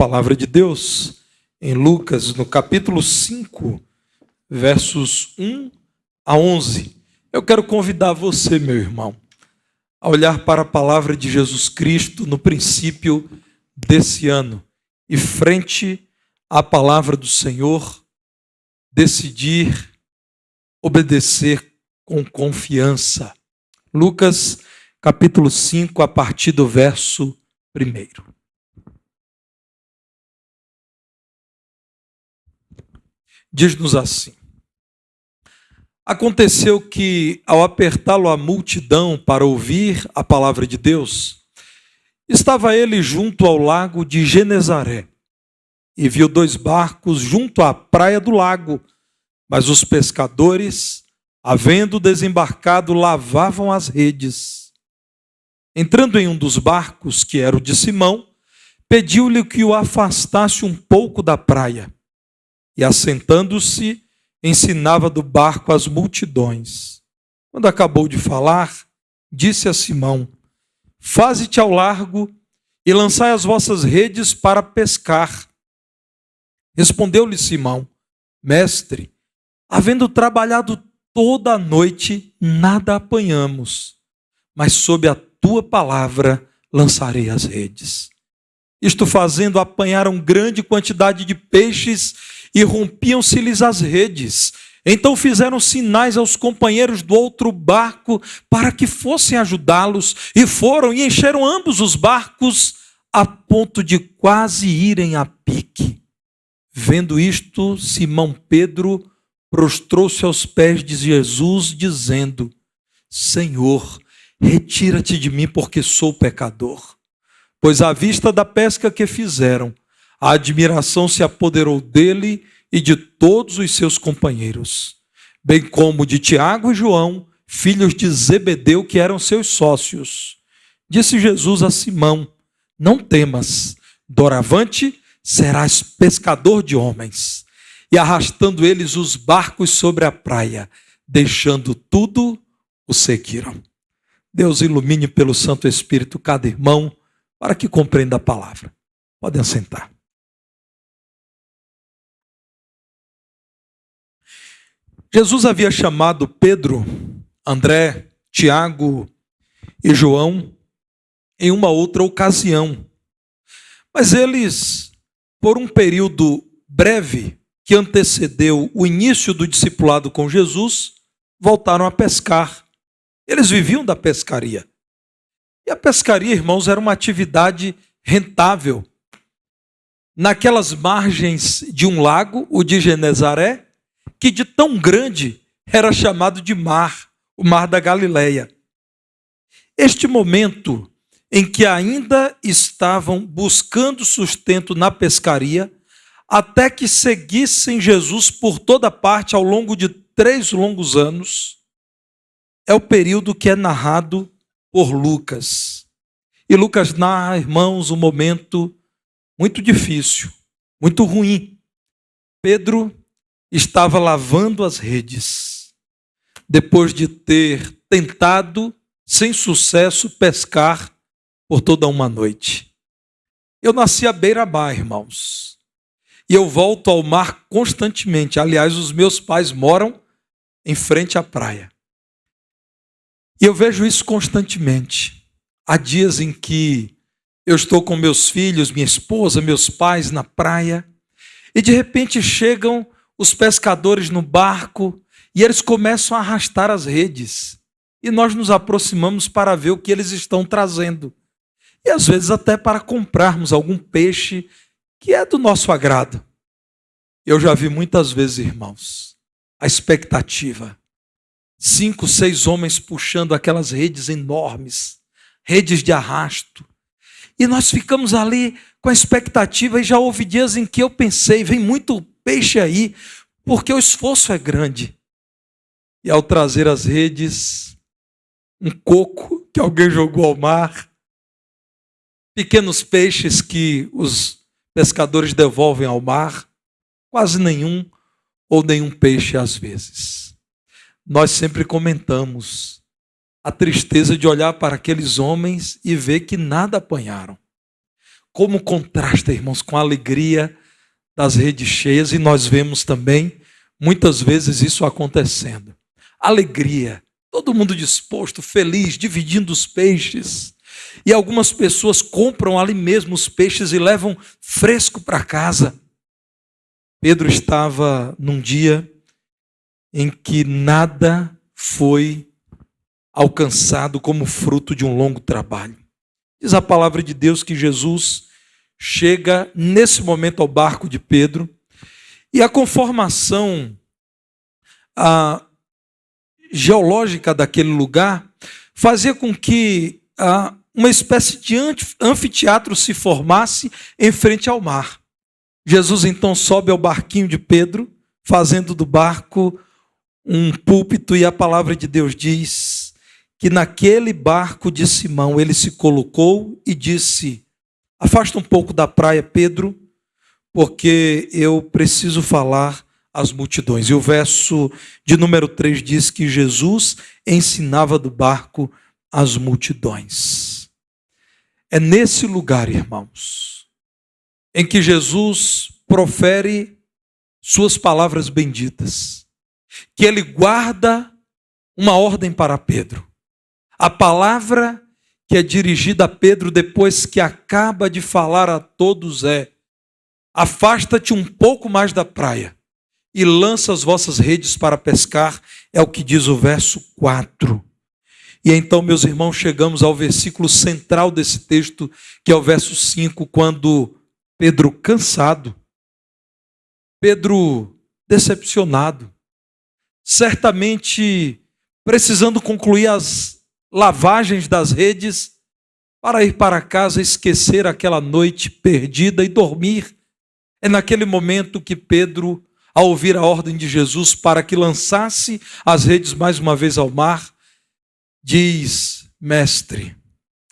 Palavra de Deus em Lucas, no capítulo 5, versos 1 a 11. Eu quero convidar você, meu irmão, a olhar para a palavra de Jesus Cristo no princípio desse ano e, frente à palavra do Senhor, decidir obedecer com confiança. Lucas, capítulo 5, a partir do verso 1. Diz-nos assim: aconteceu que, ao apertá-lo a multidão para ouvir a palavra de Deus, estava ele junto ao lago de Genezaré e viu 2 barcos junto à praia do lago, mas os pescadores, havendo desembarcado, lavavam as redes. Entrando em um dos barcos, que era o de Simão, pediu-lhe que o afastasse um pouco da praia. E, assentando-se, ensinava do barco as multidões. Quando acabou de falar, disse a Simão: faze-te ao largo e lançai as vossas redes para pescar. Respondeu-lhe Simão: mestre, havendo trabalhado toda a noite, nada apanhamos, mas sob a tua palavra lançarei as redes. Isto fazendo, apanharam grande quantidade de peixes e rompiam-se-lhes as redes. Então fizeram sinais aos companheiros do outro barco para que fossem ajudá-los, e foram e encheram ambos os barcos a ponto de quase irem a pique. Vendo isto, Simão Pedro prostrou-se aos pés de Jesus, dizendo: Senhor, retira-te de mim, porque sou pecador. Pois à vista da pesca que fizeram, a admiração se apoderou dele e de todos os seus companheiros, bem como de Tiago e João, filhos de Zebedeu, que eram seus sócios. Disse Jesus a Simão: não temas, doravante serás pescador de homens. E arrastando eles os barcos sobre a praia, deixando tudo, o seguiram. Deus ilumine pelo Santo Espírito cada irmão, para que compreenda a palavra. Podem sentar. Jesus havia chamado Pedro, André, Tiago e João em uma outra ocasião. Mas eles, por um período breve que antecedeu o início do discipulado com Jesus, voltaram a pescar. Eles viviam da pescaria. E a pescaria, irmãos, era uma atividade rentável. Naquelas margens de um lago, o de Genezaré, que de tão grande era chamado de mar, o mar da Galileia. Este momento em que ainda estavam buscando sustento na pescaria, até que seguissem Jesus por toda parte ao longo de 3 longos anos, é o período que é narrado por Lucas. E Lucas narra, irmãos, um momento muito difícil, muito ruim. Pedro estava lavando as redes, depois de ter tentado, sem sucesso, pescar por toda uma noite. Eu nasci à beira-mar, irmãos, e eu volto ao mar constantemente. Aliás, os meus pais moram em frente à praia. E eu vejo isso constantemente. Há dias em que eu estou com meus filhos, minha esposa, meus pais na praia, e de repente chegam os pescadores no barco e eles começam a arrastar as redes. E nós nos aproximamos para ver o que eles estão trazendo. E às vezes até para comprarmos algum peixe que é do nosso agrado. Eu já vi muitas vezes, irmãos, a expectativa. 5, 6 homens puxando aquelas redes enormes, redes de arrasto. E nós ficamos ali com a expectativa, e já houve dias em que eu pensei, vem muito peixe aí, porque o esforço é grande. E ao trazer as redes, um coco que alguém jogou ao mar, pequenos peixes que os pescadores devolvem ao mar, quase nenhum ou nenhum peixe às vezes. Nós sempre comentamos a tristeza de olhar para aqueles homens e ver que nada apanharam. como contrasta, irmãos, com a alegria das redes cheias, e nós vemos também muitas vezes isso acontecendo. Alegria, todo mundo disposto, feliz, dividindo os peixes. E algumas pessoas compram ali mesmo os peixes e levam fresco para casa. Pedro estava num dia em que nada foi alcançado como fruto de um longo trabalho. Diz a palavra de Deus que Jesus chega nesse momento ao barco de Pedro, e a conformação geológica daquele lugar fazia com que uma espécie de anfiteatro se formasse em frente ao mar. Jesus então sobe ao barquinho de Pedro, fazendo do barco um púlpito, e a palavra de Deus diz que naquele barco de Simão ele se colocou e disse: afasta um pouco da praia, Pedro, porque eu preciso falar às multidões. E o verso de número 3 diz que Jesus ensinava do barco às multidões. É nesse lugar, irmãos, em que Jesus profere suas palavras benditas, que ele guarda uma ordem para Pedro. A palavra que é dirigida a Pedro depois que acaba de falar a todos é: afasta-te um pouco mais da praia e lança as vossas redes para pescar, é o que diz o verso 4. E então, meus irmãos, chegamos ao versículo central desse texto, que é o verso 5, quando Pedro, cansado, Pedro decepcionado, certamente precisando concluir as lavagens das redes para ir para casa, esquecer aquela noite perdida e dormir. É naquele momento que Pedro, ao ouvir a ordem de Jesus para que lançasse as redes mais uma vez ao mar, diz: mestre,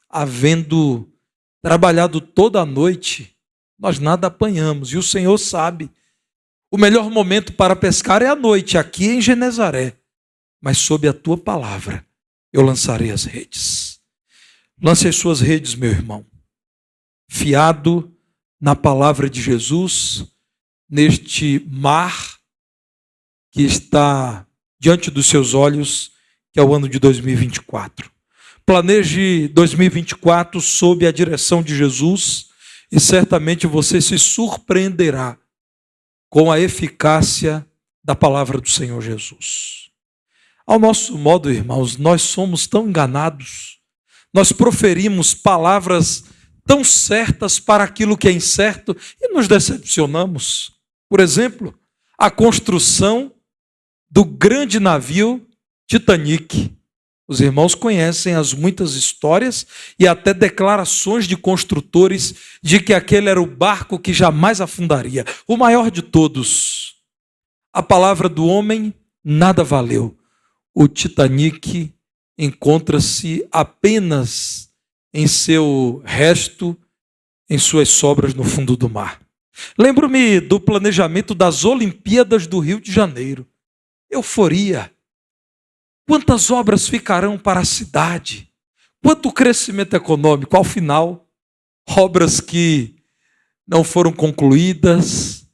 havendo trabalhado toda a noite, nós nada apanhamos, e o Senhor sabe. O melhor momento para pescar é a noite, aqui em Genezaré, mas sob a tua palavra eu lançarei as redes. Lance as suas redes, meu irmão, fiado na palavra de Jesus, neste mar que está diante dos seus olhos, que é o ano de 2024. Planeje 2024 sob a direção de Jesus, e certamente você se surpreenderá com a eficácia da palavra do Senhor Jesus. Ao nosso modo, irmãos, nós somos tão enganados, nós proferimos palavras tão certas para aquilo que é incerto e nos decepcionamos. Por exemplo, a construção do grande navio Titanic. Os irmãos conhecem as muitas histórias e até declarações de construtores de que aquele era o barco que jamais afundaria, o maior de todos. A palavra do homem nada valeu. O Titanic encontra-se apenas em seu resto, em suas sobras no fundo do mar. Lembro-me do planejamento das Olimpíadas do Rio de Janeiro. Euforia. Quantas obras ficarão para a cidade? Quanto crescimento econômico? Ao final, obras que não foram concluídas,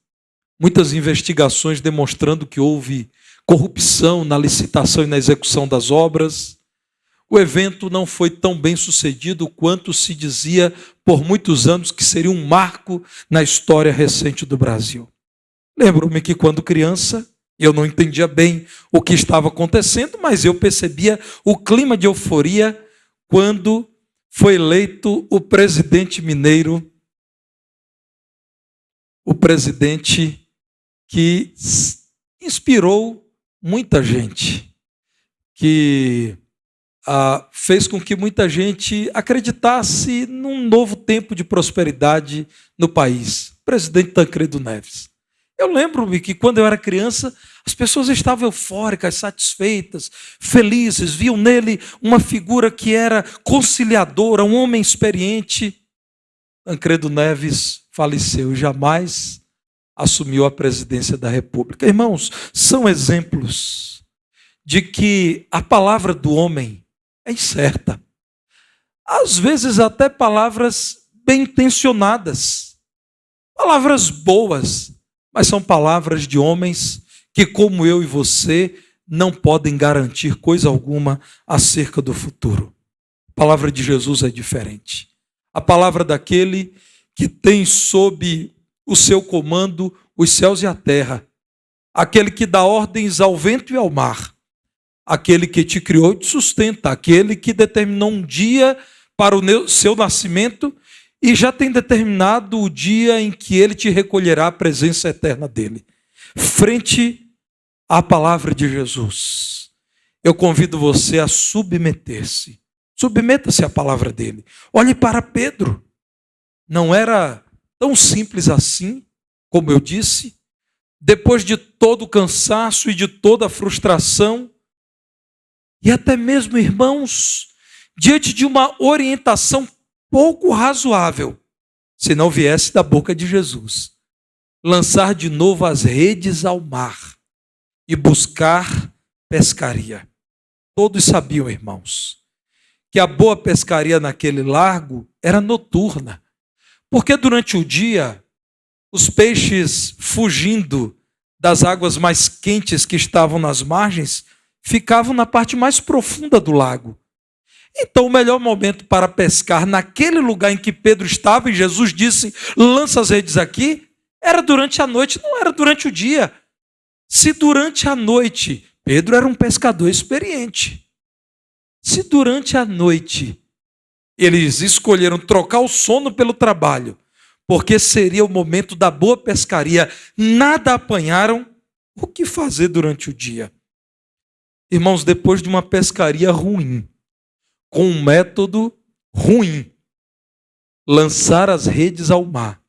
muitas investigações demonstrando que houve corrupção na licitação e na execução das obras. O evento não foi tão bem sucedido quanto se dizia por muitos anos que seria um marco na história recente do Brasil. Lembro-me que quando criança, eu não entendia bem o que estava acontecendo, mas eu percebia o clima de euforia quando foi eleito o presidente mineiro, o presidente que inspirou muita gente, que fez com que muita gente acreditasse num novo tempo de prosperidade no país. Presidente Tancredo Neves. Eu lembro-me que quando eu era criança, as pessoas estavam eufóricas, satisfeitas, felizes, viam nele uma figura que era conciliadora, um homem experiente. Tancredo Neves faleceu e jamais assumiu a presidência da República. Irmãos, são exemplos de que a palavra do homem é incerta. Às vezes até palavras bem intencionadas, palavras boas, mas são palavras de homens que, como eu e você, não podem garantir coisa alguma acerca do futuro. A palavra de Jesus é diferente. A palavra daquele que tem sob o seu comando os céus e a terra, aquele que dá ordens ao vento e ao mar, aquele que te criou e te sustenta, aquele que determinou um dia para o seu nascimento e já tem determinado o dia em que ele te recolherá à presença eterna dele. Frente à palavra de Jesus, eu convido você a submeter-se. Submeta-se à palavra dele. Olhe para Pedro. Não era tão simples assim, como eu disse. Depois de todo o cansaço e de toda a frustração, e até mesmo, irmãos, diante de uma orientação pouco razoável, se não viesse da boca de Jesus, lançar de novo as redes ao mar e buscar pescaria. Todos sabiam, irmãos, que a boa pescaria naquele largo era noturna, porque durante o dia, os peixes fugindo das águas mais quentes que estavam nas margens, ficavam na parte mais profunda do lago. Então, o melhor momento para pescar naquele lugar em que Pedro estava, e Jesus disse, lança as redes aqui, era durante a noite, não era durante o dia. Se durante a noite, Pedro era um pescador experiente. Se durante a noite, eles escolheram trocar o sono pelo trabalho, porque seria o momento da boa pescaria, nada apanharam, o que fazer durante o dia? Irmãos, depois de uma pescaria ruim, com um método ruim, lançar as redes ao mar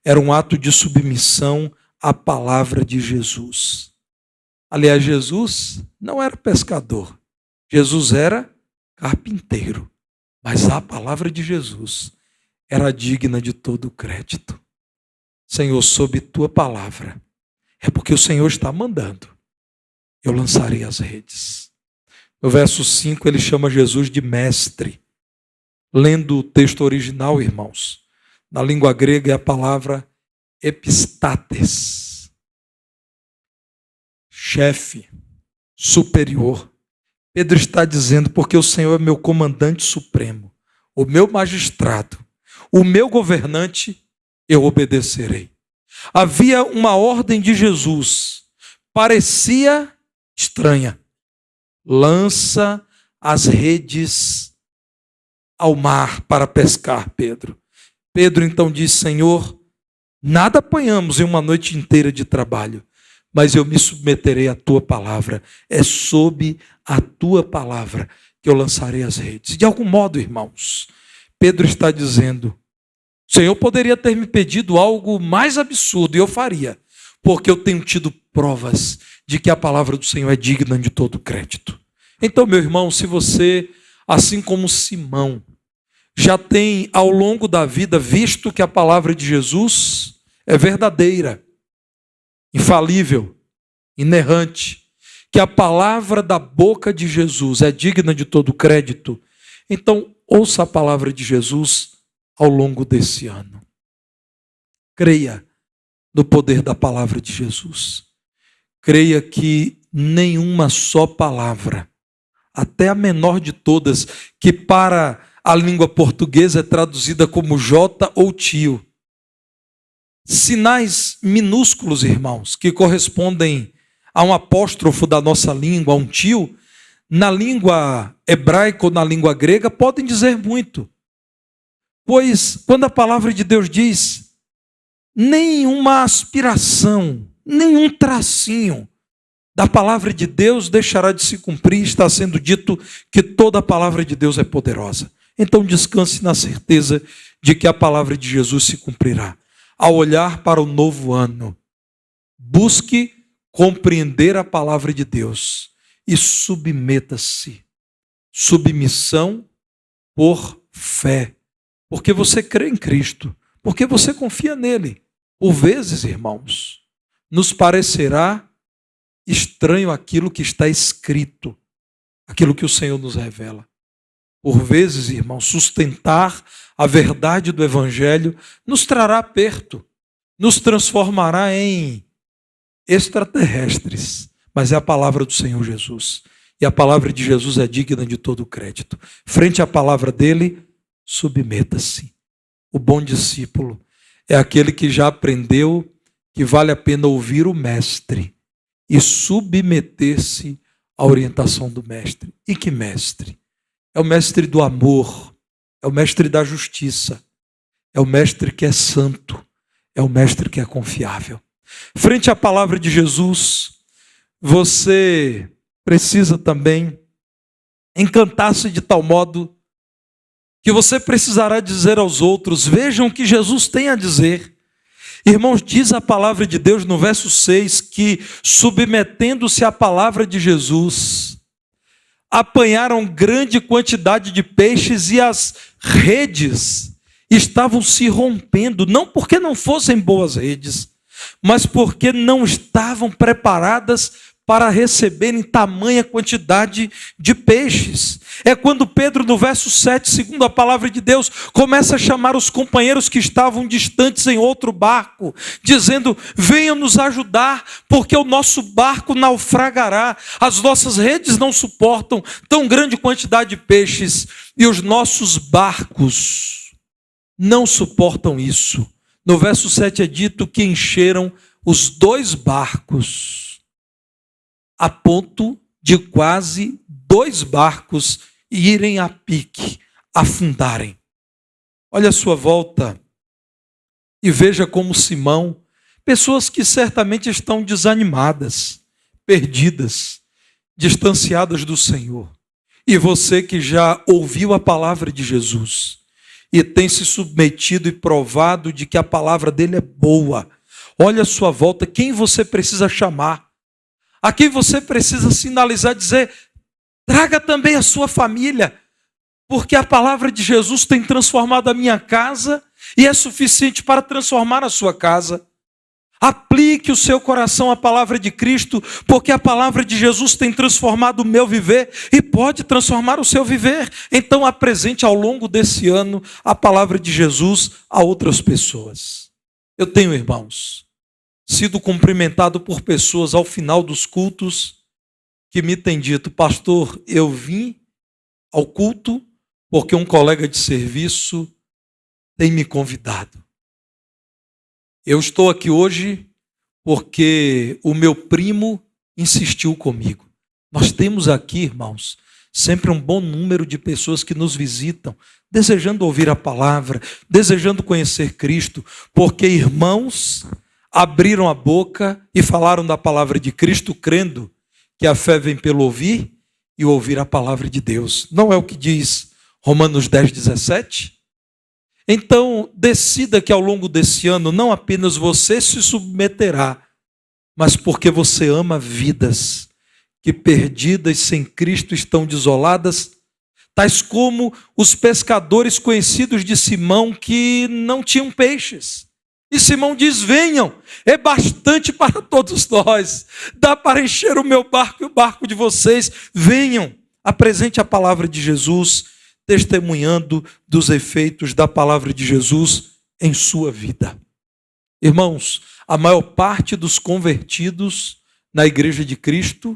era um ato de submissão à palavra de Jesus. Aliás, Jesus não era pescador, Jesus era carpinteiro, mas a palavra de Jesus era digna de todo o crédito. Senhor, sob tua palavra, é porque o Senhor está mandando, eu lançarei as redes. No verso 5, ele chama Jesus de mestre. Lendo o texto original, irmãos, na língua grega é a palavra epistates. Chefe, superior. Pedro está dizendo, porque o Senhor é meu comandante supremo, o meu magistrado, o meu governante, eu obedecerei. Havia uma ordem de Jesus, parecia estranha. Lança as redes ao mar para pescar, Pedro. Pedro então disse, Senhor, nada apanhamos em uma noite inteira de trabalho, mas eu me submeterei à tua palavra. É sob a tua palavra que eu lançarei as redes. De algum modo, irmãos, Pedro está dizendo, o Senhor poderia ter me pedido algo mais absurdo e eu faria, porque eu tenho tido provas de que a palavra do Senhor é digna de todo crédito. Então, meu irmão, se você, assim como Simão, já tem ao longo da vida visto que a palavra de Jesus é verdadeira, infalível, inerrante, que a palavra da boca de Jesus é digna de todo crédito, então ouça a palavra de Jesus ao longo desse ano. Creia no poder da palavra de Jesus. Creia que nenhuma só palavra, até a menor de todas, que para a língua portuguesa é traduzida como J ou tio. Sinais minúsculos, irmãos, que correspondem a um apóstrofo da nossa língua, a um tio, na língua hebraica ou na língua grega, podem dizer muito. Pois, quando a palavra de Deus diz, nenhuma aspiração, nenhum tracinho da palavra de Deus deixará de se cumprir, está sendo dito que toda a palavra de Deus é poderosa. Então descanse na certeza de que a palavra de Jesus se cumprirá. Ao olhar para o novo ano, busque compreender a palavra de Deus e submeta-se. Submissão por fé. Porque você crê em Cristo, porque você confia nele. Por vezes, irmãos, nos parecerá estranho aquilo que está escrito, aquilo que o Senhor nos revela. Por vezes, irmão, sustentar a verdade do Evangelho nos trará perto, nos transformará em extraterrestres. Mas é a palavra do Senhor Jesus. E a palavra de Jesus é digna de todo o crédito. Frente à palavra dele, submeta-se. O bom discípulo é aquele que já aprendeu que vale a pena ouvir o mestre e submeter-se à orientação do mestre. E que mestre? É o mestre do amor, é o mestre da justiça, é o mestre que é santo, é o mestre que é confiável. Frente à palavra de Jesus, você precisa também encantar-se de tal modo que você precisará dizer aos outros: vejam o que Jesus tem a dizer. Irmãos, diz a palavra de Deus no verso 6 que, submetendo-se à palavra de Jesus, apanharam grande quantidade de peixes e as redes estavam se rompendo, não porque não fossem boas redes, mas porque não estavam preparadas para receberem tamanha quantidade de peixes. É quando Pedro, no verso 7, segundo a palavra de Deus, começa a chamar os companheiros que estavam distantes em outro barco, dizendo: venham nos ajudar, porque o nosso barco naufragará, as nossas redes não suportam tão grande quantidade de peixes, e os nossos barcos não suportam isso. No verso 7 é dito que encheram os 2 barcos, a ponto de quase 2 barcos irem a pique, afundarem. Olha à sua volta e veja como Simão, pessoas que certamente estão desanimadas, perdidas, distanciadas do Senhor. E você que já ouviu a palavra de Jesus e tem se submetido e provado de que a palavra dele é boa. Olha à sua volta, quem você precisa chamar? A quem você precisa sinalizar, dizer: traga também a sua família, porque a palavra de Jesus tem transformado a minha casa e é suficiente para transformar a sua casa. Aplique o seu coração à palavra de Cristo, porque a palavra de Jesus tem transformado o meu viver e pode transformar o seu viver. Então apresente ao longo desse ano a palavra de Jesus a outras pessoas. Eu tenho, irmãos, sido cumprimentado por pessoas ao final dos cultos que me têm dito: pastor, eu vim ao culto porque um colega de serviço tem me convidado. Eu estou aqui hoje porque o meu primo insistiu comigo. Nós temos aqui, irmãos, sempre um bom número de pessoas que nos visitam, desejando ouvir a palavra, desejando conhecer Cristo, porque irmãos abriram a boca e falaram da palavra de Cristo, crendo que a fé vem pelo ouvir e ouvir a palavra de Deus. Não é o que diz Romanos 10:17? Então, decida que ao longo desse ano, não apenas você se submeterá, mas porque você ama vidas que perdidas sem Cristo estão desoladas, tais como os pescadores conhecidos de Simão que não tinham peixes. E Simão diz: venham, é bastante para todos nós, dá para encher o meu barco e o barco de vocês, venham, apresente a palavra de Jesus, testemunhando dos efeitos da palavra de Jesus em sua vida. Irmãos, a maior parte dos convertidos na Igreja de Cristo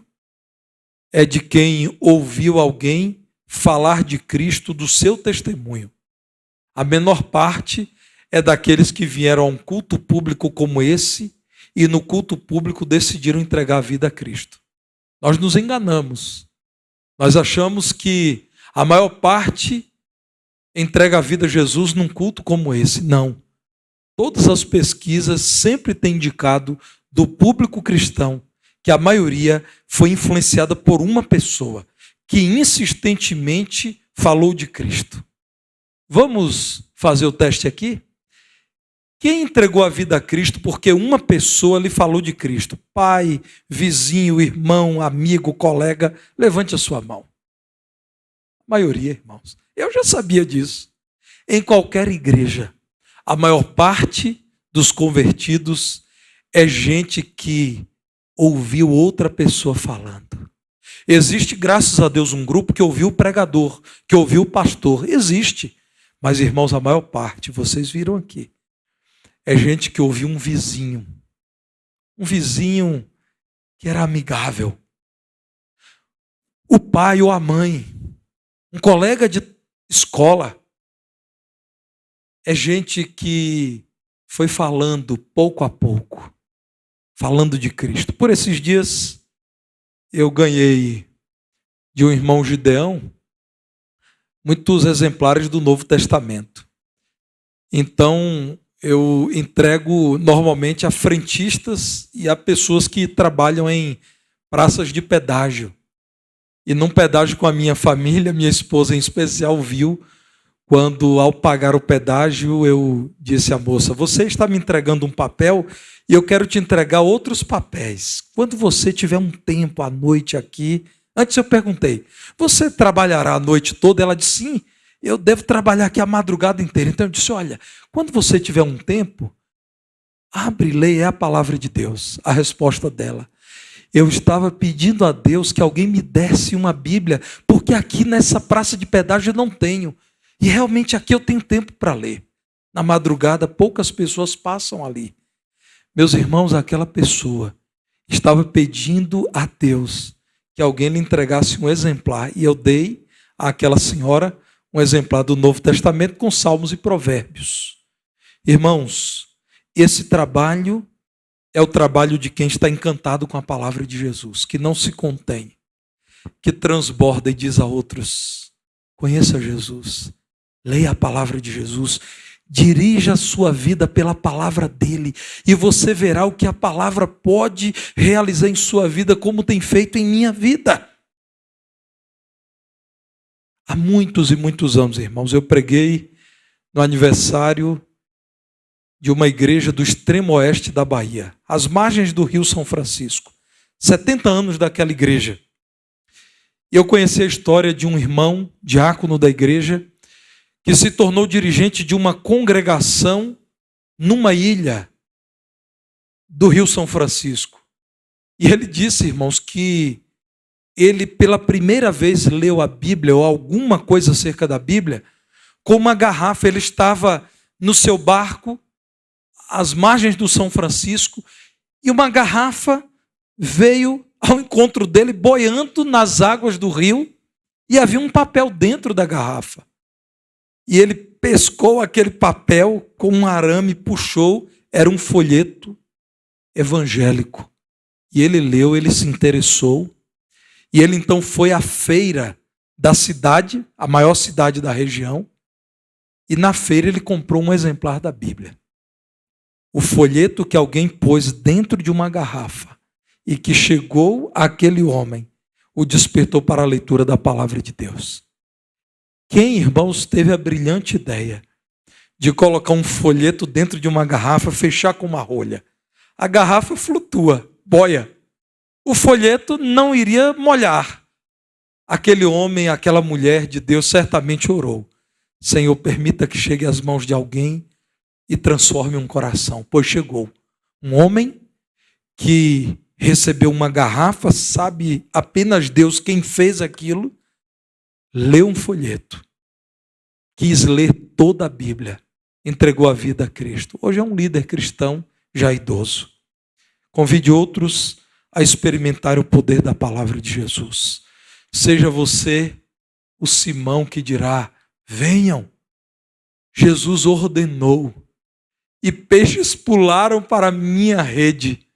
é de quem ouviu alguém falar de Cristo do seu testemunho. A menor parte é daqueles que vieram a um culto público como esse e no culto público decidiram entregar a vida a Cristo. Nós nos enganamos. Nós achamos que a maior parte entrega a vida a Jesus num culto como esse. Não. Todas as pesquisas sempre têm indicado do público cristão que a maioria foi influenciada por uma pessoa que insistentemente falou de Cristo. Vamos fazer o teste aqui? Quem entregou a vida a Cristo porque uma pessoa lhe falou de Cristo? Pai, vizinho, irmão, amigo, colega, levante a sua mão. A maioria, irmãos. Eu já sabia disso. Em qualquer igreja, a maior parte dos convertidos é gente que ouviu outra pessoa falando. Existe, graças a Deus, um grupo que ouviu o pregador, que ouviu o pastor. Existe. Mas, irmãos, a maior parte, vocês viram aqui, é gente que ouviu um vizinho. Um vizinho que era amigável. O pai ou a mãe. Um colega de escola. É gente que foi falando pouco a pouco, falando de Cristo. Por esses dias, eu ganhei de um irmão Gideão muitos exemplares do Novo Testamento. Então, eu entrego normalmente a frentistas e a pessoas que trabalham em praças de pedágio. E num pedágio com a minha família, minha esposa em especial viu, quando ao pagar o pedágio eu disse à moça, você está me entregando um papel e eu quero te entregar outros papéis. Quando você tiver um tempo à noite aqui, antes eu perguntei, você trabalhará a noite toda? Ela disse, sim, eu devo trabalhar aqui a madrugada inteira. Então eu disse, olha, quando você tiver um tempo, abre e leia a palavra de Deus. A resposta dela, eu estava pedindo a Deus que alguém me desse uma Bíblia, porque aqui nessa praça de pedágio eu não tenho. E realmente aqui eu tenho tempo para ler. Na madrugada, poucas pessoas passam ali. Meus irmãos, aquela pessoa estava pedindo a Deus que alguém lhe entregasse um exemplar. E eu dei àquela senhora um exemplar do Novo Testamento com Salmos e Provérbios. Irmãos, esse trabalho é o trabalho de quem está encantado com a palavra de Jesus, que não se contém, que transborda e diz a outros, conheça Jesus. Leia a palavra de Jesus, dirija a sua vida pela palavra dele e você verá o que a palavra pode realizar em sua vida, como tem feito em minha vida. Há muitos e muitos anos, irmãos, eu preguei no aniversário de uma igreja do extremo oeste da Bahia, às margens do Rio São Francisco. 70 anos daquela igreja. E eu conheci a história de um irmão, diácono da igreja, que se tornou dirigente de uma congregação numa ilha do Rio São Francisco. E ele disse, irmãos, que ele pela primeira vez leu a Bíblia, ou alguma coisa acerca da Bíblia, com uma garrafa. Ele estava no seu barco, às margens do São Francisco, e uma garrafa veio ao encontro dele, boiando nas águas do rio, e havia um papel dentro da garrafa. E ele pescou aquele papel com um arame, puxou, era um folheto evangélico. E ele leu, ele se interessou, e ele então foi à feira da cidade, a maior cidade da região, e na feira ele comprou um exemplar da Bíblia. O folheto que alguém pôs dentro de uma garrafa e que chegou àquele homem, o despertou para a leitura da palavra de Deus. Quem, irmãos, teve a brilhante ideia de colocar um folheto dentro de uma garrafa, fechar com uma rolha? A garrafa flutua, boia. O folheto não iria molhar. Aquele homem, aquela mulher de Deus certamente orou. Senhor, permita que chegue às mãos de alguém e transforme um coração. Pois chegou. Um homem que recebeu uma garrafa, sabe apenas Deus quem fez aquilo, leu um folheto, quis ler toda a Bíblia, entregou a vida a Cristo. Hoje é um líder cristão já idoso. Convide outros a experimentar o poder da palavra de Jesus. Seja você o Simão que dirá, venham. Jesus ordenou e peixes pularam para a minha rede.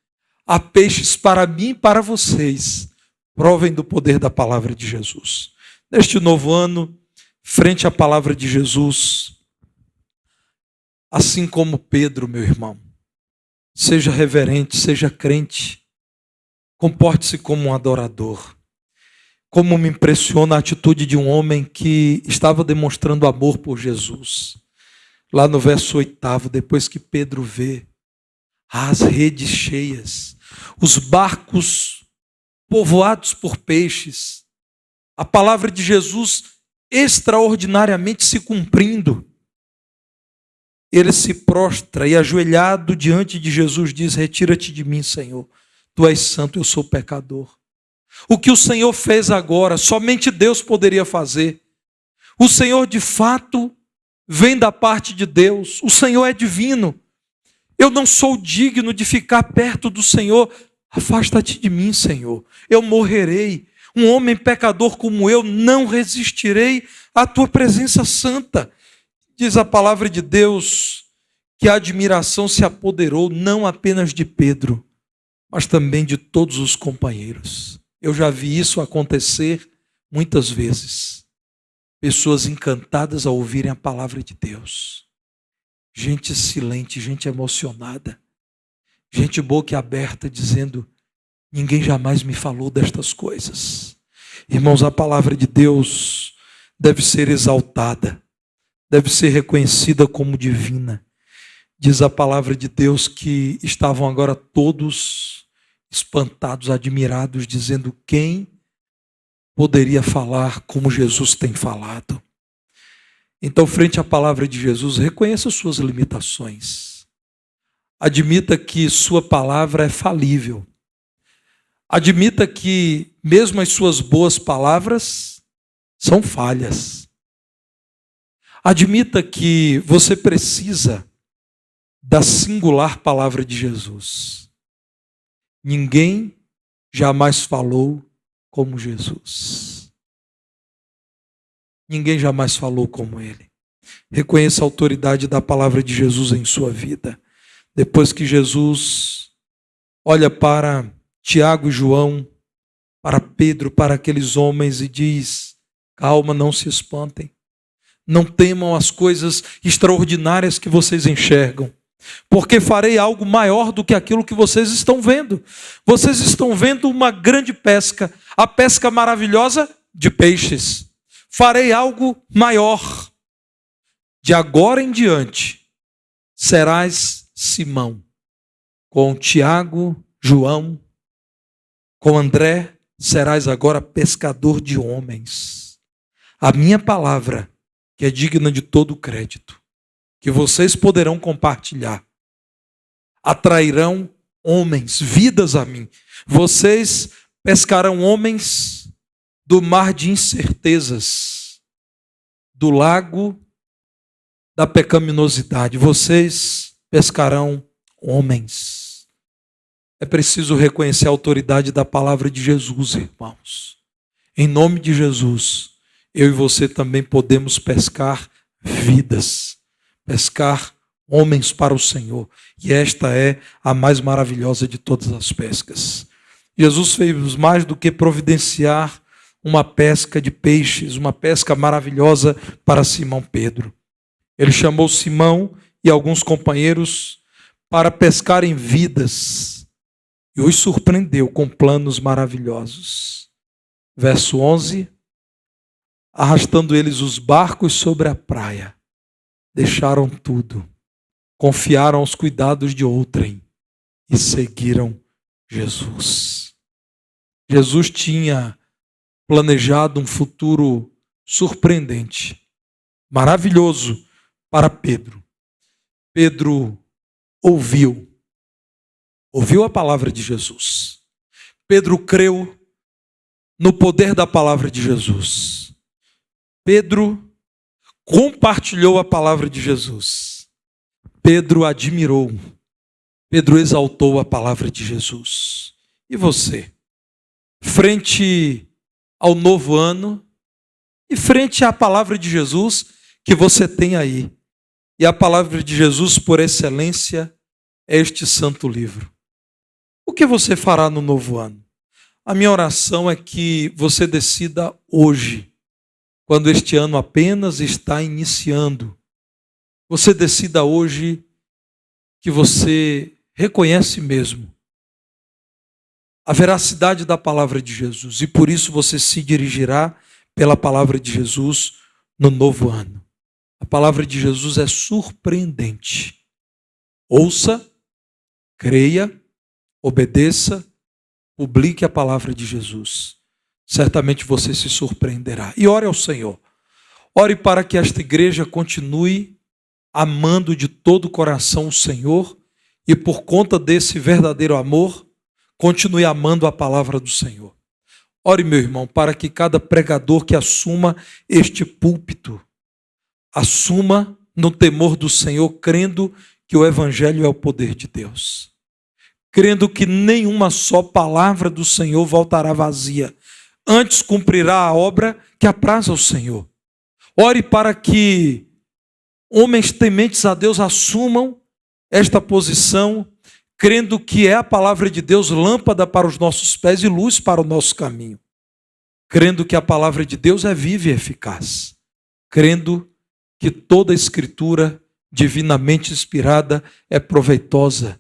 Há peixes para mim e para vocês. Provem do poder da palavra de Jesus. Neste novo ano, frente à palavra de Jesus, assim como Pedro, meu irmão, seja reverente, seja crente, comporte-se como um adorador. Como me impressiona a atitude de um homem que estava demonstrando amor por Jesus. Lá no verso 8, depois que Pedro vê as redes cheias, os barcos povoados por peixes, a palavra de Jesus extraordinariamente se cumprindo, ele se prostra e, ajoelhado diante de Jesus, diz, retira-te de mim, Senhor, tu és santo, eu sou pecador. O que o Senhor fez agora, somente Deus poderia fazer. O Senhor, de fato, vem da parte de Deus. O Senhor é divino. Eu não sou digno de ficar perto do Senhor. Afasta-te de mim, Senhor. Eu morrerei. Um homem pecador como eu não resistirei à tua presença santa. Diz a palavra de Deus que a admiração se apoderou não apenas de Pedro, mas também de todos os companheiros. Eu já vi isso acontecer muitas vezes. Pessoas encantadas ao ouvirem a palavra de Deus. Gente silente, gente emocionada. Gente boquiaberta dizendo: ninguém jamais me falou destas coisas. Irmãos, a palavra de Deus deve ser exaltada, deve ser reconhecida como divina. Diz a palavra de Deus que estavam agora todos espantados, admirados, dizendo: quem poderia falar como Jesus tem falado? Então, frente à palavra de Jesus, reconheça suas limitações. Admita que sua palavra é falível. Admita que mesmo as suas boas palavras são falhas. Admita que você precisa da singular palavra de Jesus. Ninguém jamais falou como Jesus. Ninguém jamais falou como ele. Reconheça a autoridade da palavra de Jesus em sua vida. Depois que Jesus olha para Tiago e João, para Pedro, para aqueles homens e diz: calma, não se espantem. Não temam as coisas extraordinárias que vocês enxergam, porque farei algo maior do que aquilo que vocês estão vendo. Vocês estão vendo uma grande pesca, a pesca maravilhosa de peixes. Farei algo maior. De agora em diante, serás Simão, com Tiago, João, com André, serás agora pescador de homens. A minha palavra, que é digna de todo crédito, que vocês poderão compartilhar, atrairão homens, vidas a mim. Vocês pescarão homens do mar de incertezas, do lago da pecaminosidade. Vocês pescarão homens. É preciso reconhecer a autoridade da palavra de Jesus, irmãos. Em nome de Jesus, eu e você também podemos pescar vidas, pescar homens para o Senhor. E esta é a mais maravilhosa de todas as pescas. Jesus fez mais do que providenciar uma pesca de peixes, uma pesca maravilhosa para Simão Pedro. Ele chamou Simão e alguns companheiros para pescarem vidas e os surpreendeu com planos maravilhosos. Verso 11, arrastando eles os barcos sobre a praia, deixaram tudo, confiaram aos cuidados de outrem e seguiram Jesus. Jesus tinha planejado um futuro surpreendente, maravilhoso para Pedro. Pedro ouviu a palavra de Jesus. Pedro creu no poder da palavra de Jesus. Pedro compartilhou a palavra de Jesus. Pedro admirou. Pedro exaltou a palavra de Jesus. E você? Frente ao novo ano e frente à palavra de Jesus que você tem aí. E a palavra de Jesus, por excelência, é este santo livro. O que você fará no novo ano? A minha oração é que você decida hoje, quando este ano apenas está iniciando, você decida hoje que você reconhece mesmo a veracidade da palavra de Jesus e por isso você se dirigirá pela palavra de Jesus no novo ano. A palavra de Jesus é surpreendente. Ouça, creia, obedeça, publique a palavra de Jesus. Certamente você se surpreenderá. E ore ao Senhor. Ore para que esta igreja continue amando de todo o coração o Senhor e por conta desse verdadeiro amor, continue amando a palavra do Senhor. Ore, meu irmão, para que cada pregador que assuma este púlpito, assuma no temor do Senhor, crendo que o Evangelho é o poder de Deus. Crendo que nenhuma só palavra do Senhor voltará vazia, antes cumprirá a obra que apraz ao Senhor. Ore para que homens tementes a Deus assumam esta posição, crendo que é a palavra de Deus lâmpada para os nossos pés e luz para o nosso caminho. Crendo que a palavra de Deus é viva e eficaz. Crendo que toda a Escritura divinamente inspirada é proveitosa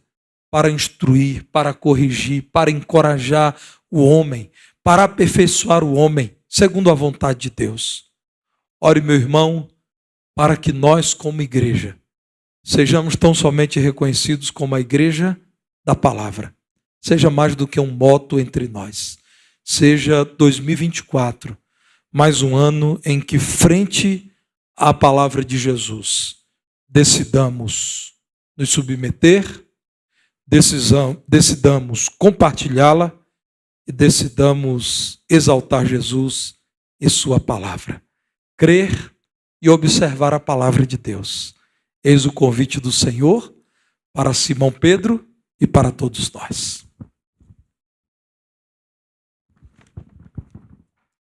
para instruir, para corrigir, para encorajar o homem, para aperfeiçoar o homem, segundo a vontade de Deus. Ore, meu irmão, para que nós, como igreja, sejamos tão somente reconhecidos como a igreja da palavra. Seja mais do que um moto entre nós. Seja 2024, mais um ano em que, frente à palavra de Jesus, decidamos nos submeter, decidamos compartilhá-la e decidamos exaltar Jesus e sua palavra. Crer e observar a palavra de Deus. Eis o convite do Senhor para Simão Pedro e para todos nós.